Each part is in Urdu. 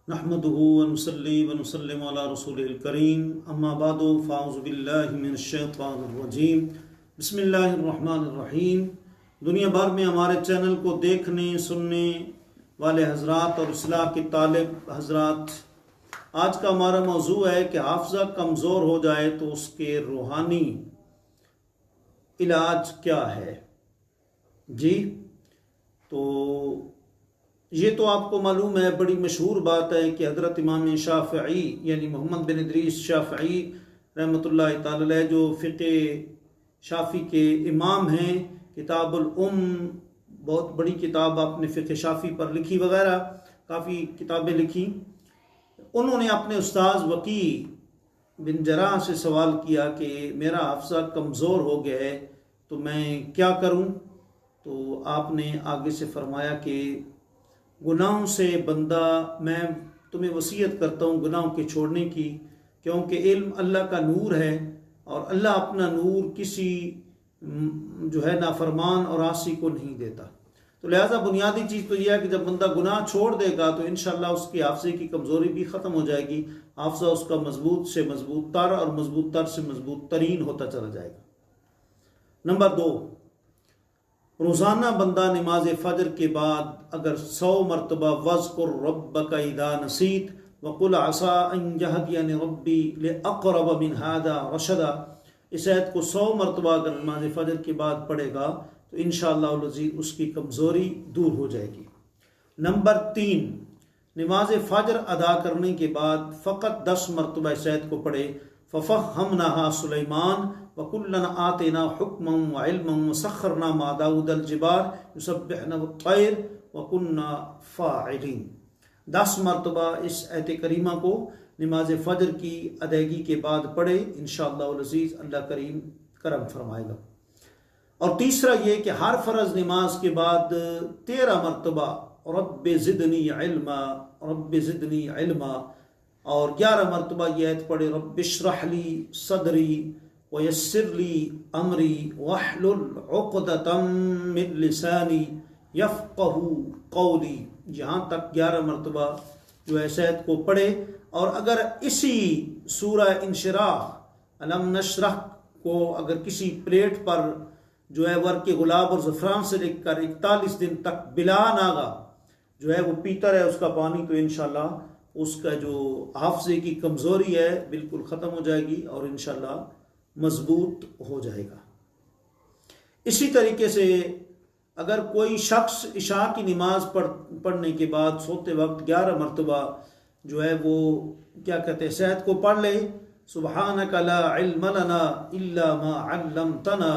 نحمده ونصلي ونسلم على رسوله الكريم اما بعد فاعوذ باللہ من الشیطان الرجیم بسم اللہ الرحمن الرحیم۔ دنیا بھر میں ہمارے چینل کو دیکھنے سننے والے حضرات اور اصلاح کے طالب حضرات، آج کا ہمارا موضوع ہے کہ حافظہ کمزور ہو جائے تو اس کے روحانی علاج کیا ہے۔ تو یہ تو آپ کو معلوم ہے، بڑی مشہور بات ہے کہ حضرت امام شافعی یعنی محمد بن ادریس شافعی رحمۃ اللہ تعالی علیہ، جو فقہ شافعی کے امام ہیں، کتاب الام بہت بڑی کتاب آپ نے فقہ شافعی پر لکھی، وغیرہ کافی کتابیں لکھی۔ انہوں نے اپنے استاذ وکی بن جراح سے سوال کیا کہ میرا حافظہ کمزور ہو گیا ہے تو میں کیا کروں؟ تو آپ نے آگے سے فرمایا کہ گناہوں سے بندہ، میں تمہیں وصیت کرتا ہوں گناہوں کے چھوڑنے کی، کیونکہ علم اللہ کا نور ہے اور اللہ اپنا نور کسی نافرمان اور عاصی کو نہیں دیتا۔ تو لہٰذا بنیادی چیز تو یہ ہے کہ جب بندہ گناہ چھوڑ دے گا تو انشاءاللہ اس کی حافظے کی کمزوری بھی ختم ہو جائے گی، حافظہ اس کا مضبوط سے مضبوط تر اور مضبوط تر سے مضبوط ترین ہوتا چلا جائے گا۔ نمبر 2، روزانہ بندہ نماز فجر کے بعد اگر 100 مرتبہ وَاذْكُرْ رَبَّكَ إِذَا نَسِيتَ وَقُلْ عَسَىٰ أَن يَهْدِيَنِ رَبِّي لِأَقْرَبَ مِنْ هَٰذَا رَشَدًا، اس آیت کو 100 مرتبہ اگر نماز فجر کے بعد پڑھے گا تو انشاءاللہ العزیز اس کی کمزوری دور ہو جائے گی۔ نمبر 3، نماز فجر ادا کرنے کے بعد فقط 10 مرتبہ اس آیت کو پڑھے، فَفَهَّمْنَهَا سُلَيْمَانَ وَكُلًّا آتَيْنَا حُكْمًا وَعِلْمًا وَسَخَّرْنَا مَعَ دَاوُودَ الْجِبَالَ يُسَبِّحْنَ وَالطَّيْرَ وَكُنَّا فَاعِلِينَ۔ 10 مرتبہ اس آیت کریمہ کو نماز فجر کی ادائیگی کے بعد پڑھے، انشاءاللہ العزیز اللہ کریم کرم فرمائے گا۔ اور تیسرا یہ کہ ہر فرض نماز کے بعد 13 مرتبہ رب زدنی علما، رب زدنی علما، اور 11 مرتبہ یہ آیت پڑھے، رب اشرح لی صدری ویسر لی امری واحلل عقدۃ من لسانی یفقہوا قولی، یہاں تک 11 مرتبہ جو ہے اس آیت کو پڑھے۔ اور اگر اسی سورہ انشراح علم نشرح کو اگر کسی پلیٹ پر جو ہے ورق گلاب اور زعفران سے لکھ کر 41 دن تک بلا ناغہ جو ہے وہ پیتا رہے اس کا پانی، تو انشاءاللہ اس کا جو حافظے کی کمزوری ہے بالکل ختم ہو جائے گی اور انشاءاللہ مضبوط ہو جائے گا۔ اسی طریقے سے اگر کوئی شخص عشاء کی نماز پڑھنے کے بعد سوتے وقت 11 مرتبہ جو ہے وہ کیا کہتے ہیں آیت کو پڑھ لے، سبحانک لا علم لنا الا ما علمتنا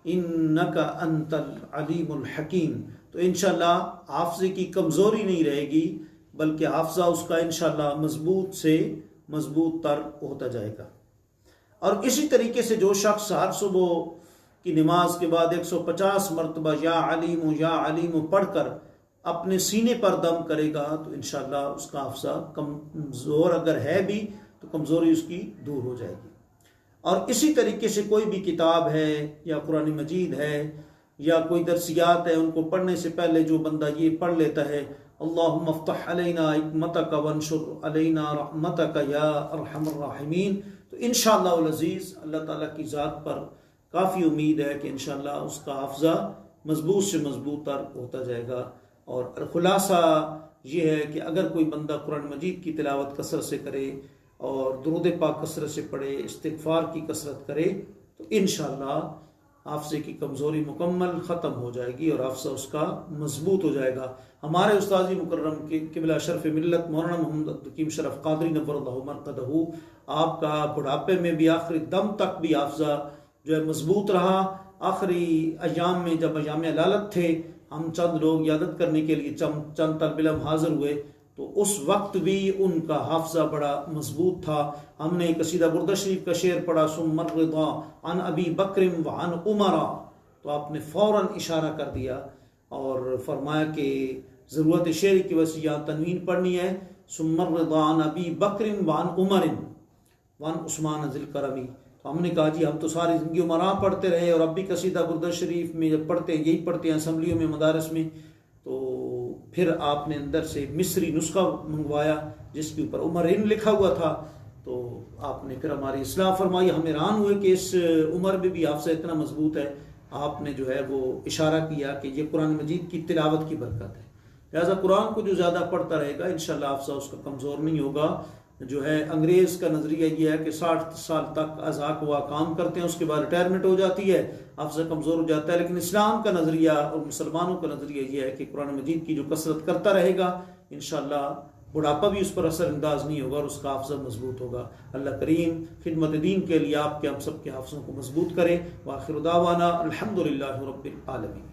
انک انت العلیم الحکیم، تو انشاءاللہ حافظے کی کمزوری نہیں رہے گی بلکہ حافظہ اس کا انشاءاللہ مضبوط سے مضبوط تر ہوتا جائے گا۔ اور اسی طریقے سے جو شخص ہر صبح کی نماز کے بعد 150 مرتبہ یا علیم پڑھ کر اپنے سینے پر دم کرے گا تو انشاءاللہ اس کا حافظہ کمزور اگر ہے بھی تو کمزوری اس کی دور ہو جائے گی۔ اور اسی طریقے سے کوئی بھی کتاب ہے یا قرآن مجید ہے یا کوئی درسیات ہے، ان کو پڑھنے سے پہلے جو بندہ یہ پڑھ لیتا ہے، اللہم افتح علینا حکمتک وانشر علینا رحمتک یا ارحم الراحمین، تو انشاءاللہ العزیز اللہ تعالیٰ کی ذات پر کافی امید ہے کہ انشاءاللہ اس کا حافظہ مضبوط سے مضبوط تر ہوتا جائے گا۔ اور خلاصہ یہ ہے کہ اگر کوئی بندہ قرآن مجید کی تلاوت کثرت سے کرے اور درود پاک کثرت سے پڑھے، استغفار کی کثرت کرے تو انشاءاللہ حافظے کی کمزوری مکمل ختم ہو جائے گی اور حافظہ اس کا مضبوط ہو جائے گا۔ ہمارے استاذ مکرم کے قبلہ شرف ملت مولانا محمد عبدالحکیم شرف قادری نور اللہ مرقدہ، آپ کا بڑھاپے میں بھی آخری دم تک بھی حافظہ جو ہے مضبوط رہا۔ آخری ایام میں جب ایام علالت تھے، ہم چند لوگ عیادت کرنے کے لیے چند طالب علم حاضر ہوئے تو اس وقت بھی ان کا حافظہ بڑا مضبوط تھا۔ ہم نے قصیدہ بردہ شریف کا شعر پڑھا، ثم الرضا عن ابی بکر وعن عمر، تو آپ نے فوراً اشارہ کر دیا اور فرمایا کہ ضرورت شعر کی وجہ سے یہاں تنوین پڑھنی ہے، ثم الرضا عن ابی بکر وعن عمر وعن عثمان ذی الکرم۔ تو ہم نے کہا جی ہم تو ساری زندگی عمراء پڑھتے رہے اور اب بھی قصیدہ بردہ شریف میں جب پڑھتے ہیں یہی پڑھتے ہیں اسمبلیوں میں، مدارس میں، تو پھر آپ نے اندر سے مصری نسخہ منگوایا جس کے اوپر عمر ان لکھا ہوا تھا، تو آپ نے پھر ہماری اصلاح فرمائی. ہم حیران ہوئے کہ اس عمر میں بھی حافظہ اتنا مضبوط ہے. آپ نے جو ہے وہ اشارہ کیا کہ یہ قرآن مجید کی تلاوت کی برکت ہے. لہٰذا قرآن کو جو زیادہ پڑھتا رہے گا انشاءاللہ حافظہ اس کا کمزور نہیں ہوگا. جو ہے انگریز کا نظریہ یہ ہے کہ 60 سال تک ازاق ہوا کام کرتے ہیں، اس کے بعد ریٹائرمنٹ ہو جاتی ہے، حافظہ کمزور ہو جاتا ہے. لیکن اسلام کا نظریہ اور مسلمانوں کا نظریہ یہ ہے کہ قرآن مجید کی جو کثرت کرتا رہے گا انشاءاللہ بڑھاپا بھی اس پر اثر انداز نہیں ہوگا اور اس کا حافظہ مضبوط ہوگا. اللہ کریم خدمت دین کے لیے آپ کے ہم سب کے حافظوں کو مضبوط کرے. وآخر دعوانا الحمدللہ رب العالمین.